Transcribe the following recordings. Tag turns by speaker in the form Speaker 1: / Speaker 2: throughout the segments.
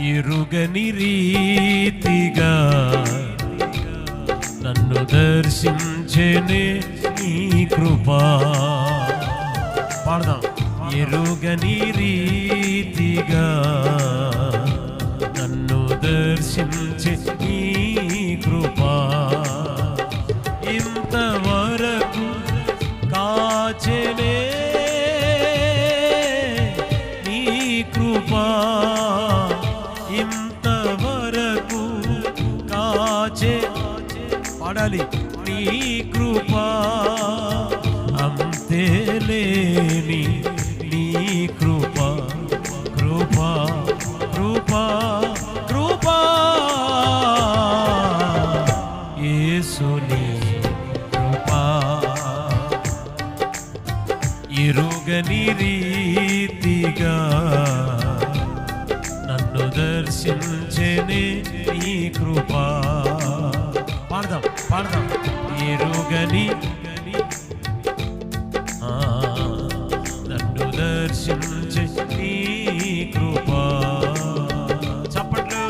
Speaker 1: ఎరుగని రీతిగా నన్ను దర్శించెనే నీ కృపా. పాడదాం. ఎరుగని రీతిగా నన్ను దర్శించే నీ కృపా. ఇంతవరకు కాచెనే నీ కృపా. ఇంతవరకు కాచే పాడాలి నీ కృపా. అంతేలేని నీ కృపా కృపా కృపా కృపా. యేసుని కృపా. ఎరుగని రీతిగా నన్ను దర్శించెనే నీ కృపా. పాడదాం పాడదాం. ఎరుగని నన్ను దర్శించే నీ కృపా. చప్పట్లు.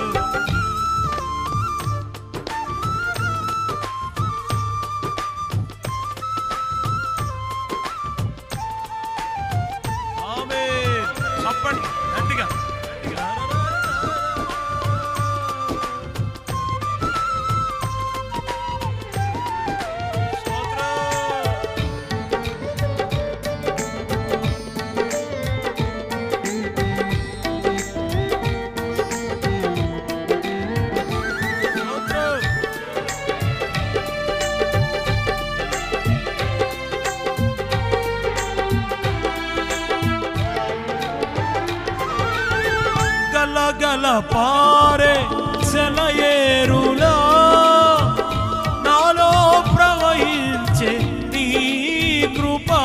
Speaker 1: ఆమేన్. చప్పట్లు గట్టిగా. గలగల పారే సెలయేరులా నాలో ప్రవహించే నీ కృపా.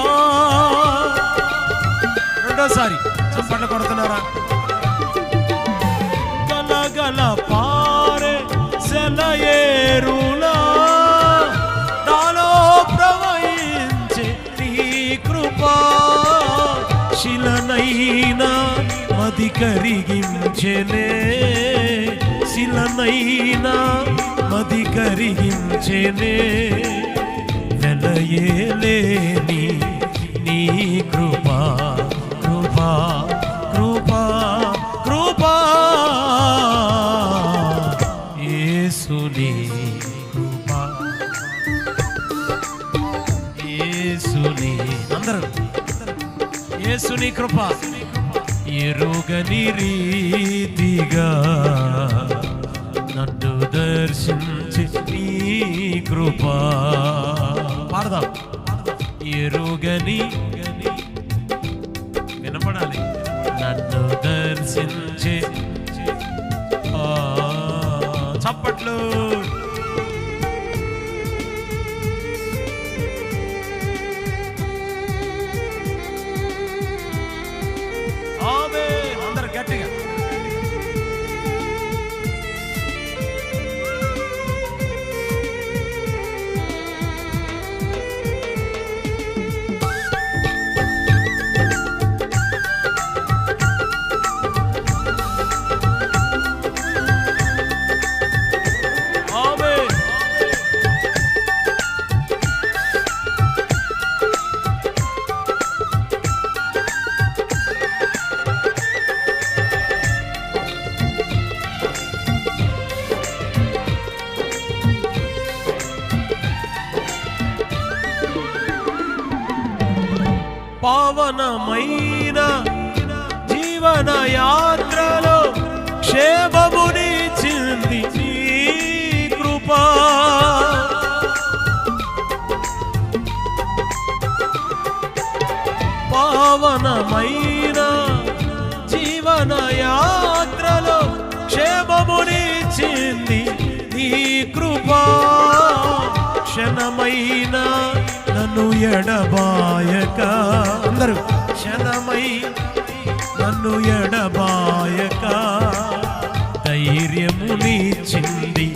Speaker 1: రెండోసారి చప్పట్లు కొడుతున్నారా? గలగల పారే సెలయేరులా నాలో ప్రవహించే నీ కృపా. శిలనైనా మది కరిగించెనే. శిలనైనా మది కరిగించెనే. వెలయేలేని నీ కృపా కృపా కృపా కృపా. యేసుని కృపా. యేసుని అందరూ యేసుని కృపా. ఎరుగని రీతిగా నన్ను దర్శించి నీ కృపా. పాడదాం. ఎరుగని వినపడాలి. నన్ను దర్శించే చప్పట్లు. అందరు గట్టిగా. పావనమైన జీవన యాత్రలో క్షేమమునిచ్చింది నీ కృపా. పావనమైన జీవన యాత్రలో క్షేమమునిచ్చింది నీ కృపా. క్షణమైన నన్ను ఎడబాయక అందరూ క్షణమై నన్ను ఎడబాయక ధైర్యమునిచ్చింది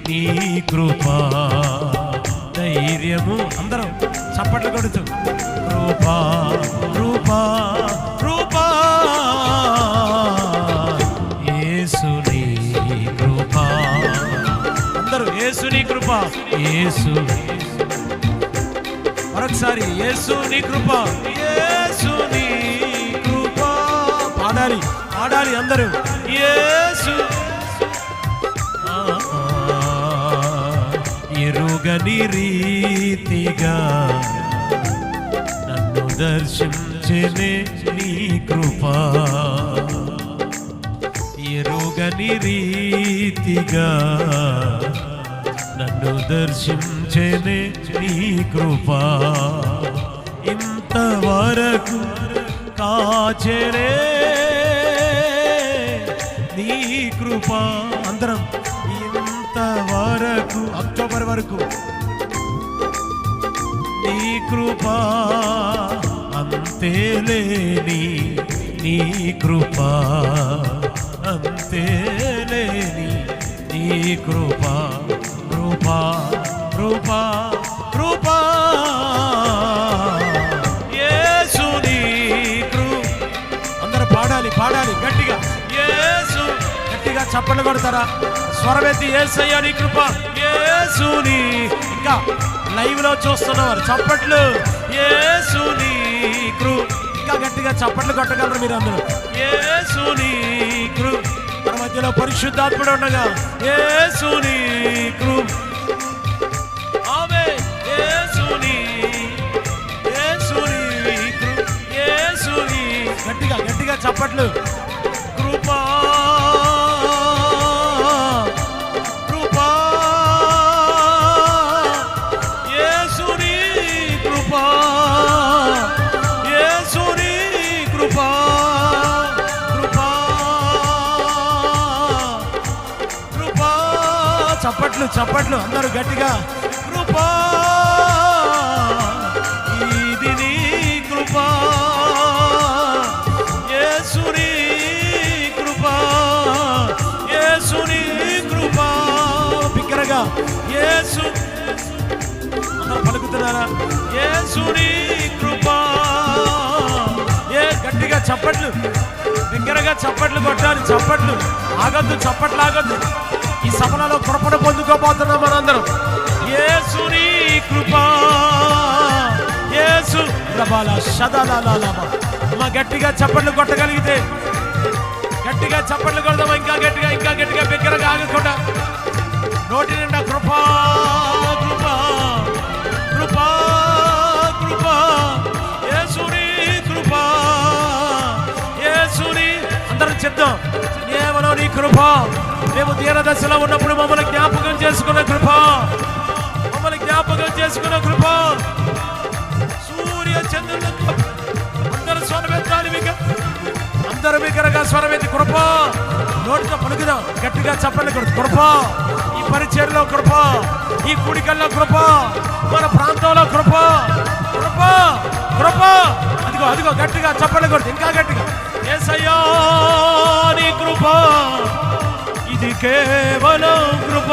Speaker 1: నీ కృపా. ధైర్యము అందరం చప్పట్లు కొడుతూ కృపా కృపా కృపా. యేసుని యేసు నీ కృప, యేసు. మరొకసారి యేసు నీ కృప, యేసు నీ కృప. పాడాలి పాడాలి అందరూ. యేసు ఎరుగని రీతిగా నన్ను దర్శించెనే నీ కృప, ఎరుగని రీతిగా నన్ను దర్శించెనే నీ కృప, ఇంతవరకు కాచెనే నీ కృప. అందరం ఇంతవరకు అక్టోబర్ వరకు నీ కృప, అంతేలేని నీ కృప, అంతేలేని నీ కృప, కృప కృప కృప. యేసు నీ కృప. అందరూ పాడాలి పాడాలి గట్టిగా. యేసు గట్టిగా చప్పట్లు కొడతారా? స్వరమెత్తి యేసయ్యా నీ కృప, యేసు నీ. ఇంకా లైవ్ లో చూస్తున్నారు చప్పట్లు. యేసు నీ కృప. ఇంకా గట్టిగా చప్పట్లు కొట్టగలరు మీరు అందరూ. యేసు నీ కృప. మన మధ్యలో పరిశుద్ధాత్ముడు ఉండగా యేసు నీ కృప. ఆమేన్. యేసు నీ, యేసు నీ కృప, యేసు నీ. గట్టిగా గట్టిగా చప్పట్లు. కృపా కృపా, యేసు నీ కృప, యేసు నీ కృప, కృప కృప. చప్పట్లు చప్పట్లు అందరూ గట్టిగా. కృపా ఇది నీ కృప, యేసు నీ కృప, యేసు నీ కృప. బిగ్గరగా యేసు. అందరూ పలుకుతున్నారా? యేసు నీ కృప. గట్టిగా చప్పట్లు, బిగ్గరగా చప్పట్లు కొట్టాలి. చప్పట్లు ఆగొద్దు, చప్పట్లు ఆగొద్దు. ఈ సభలలో కృపను పొందుకోబోతున్నాం మనందరం. యేసు నీ కృప, యేసు రబాల షదలాలాబా. మా గట్టిగా చప్పట్లు కొట్టగలిగితే గట్టిగా చప్పట్లు కొడదామా? ఇంకా గట్టిగా ఇంకా గట్టిగా బిగ్గరగా ఆగకుండా నోటి నిండా కృపా కృపా కృపా కృపా, యేసు నీ కృప, యేసు నీ. అందరం చెప్దాం. కేవలం నీ కృప. మేము దీన దశలో ఉన్నప్పుడు మమ్మల్ని జ్ఞాపకం చేసుకున్న కృప, మమ్మల్ని జ్ఞాపకం చేసుకున్న కృప. సూర్య చంద్రుల అందరూ స్వరమెత్తాలి. మీకు అందరూ బిగ్గరగా స్వరమెత్తి కృప. నోటితో పలుకుదాం. గట్టిగా చప్పట్లు కొడుతు. కృప ఈ పరిచర్లో కృప, ఈ కుడికల్లో కృప, మన ప్రాంతంలో కృప, కృప కృప. అదిగో అదిగో గట్టిగా చప్పట్లు కొడుతు. ఇంకా గట్టిగా. యేసయ్యా నీ కృప, ఇది కేవలం కృప,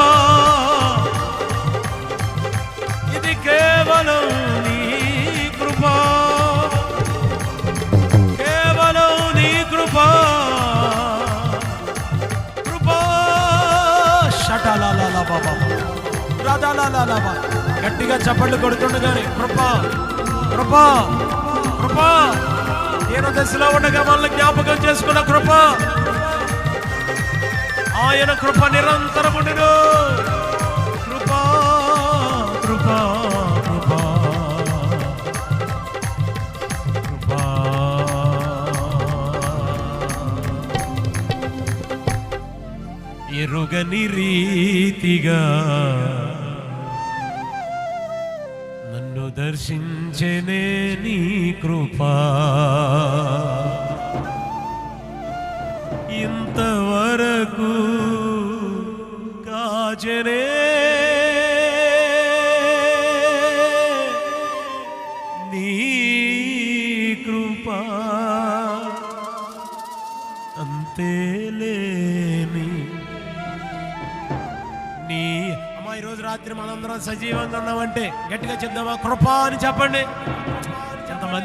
Speaker 1: ఇది కేవలం నీ కృప, కేవలం నీ కృప, కృప. షటలాలా బాబా రాధాలాలా. గట్టిగా చప్పట్లు కొడుతుండగానే కృప కృప కృప. నేను దశలో ఉండగా వాళ్ళని జ్ఞాపకం చేసుకున్న కృప, ఆయన కృప నిరంతరముండును. కృప కృప కృప కృప. ఎరుగని రీతిగా నన్ను దర్శించెనే నీ కృప, ఇంతవరకు కాచెనే నీ కృప, అంతేలేని నీ. అమ్మా ఈరోజు రాత్రి మనందరం సజీవంగా ఉన్నామంటే గట్టిగా చెప్దామా? కృప అని చెప్పండి. ఎంతమంది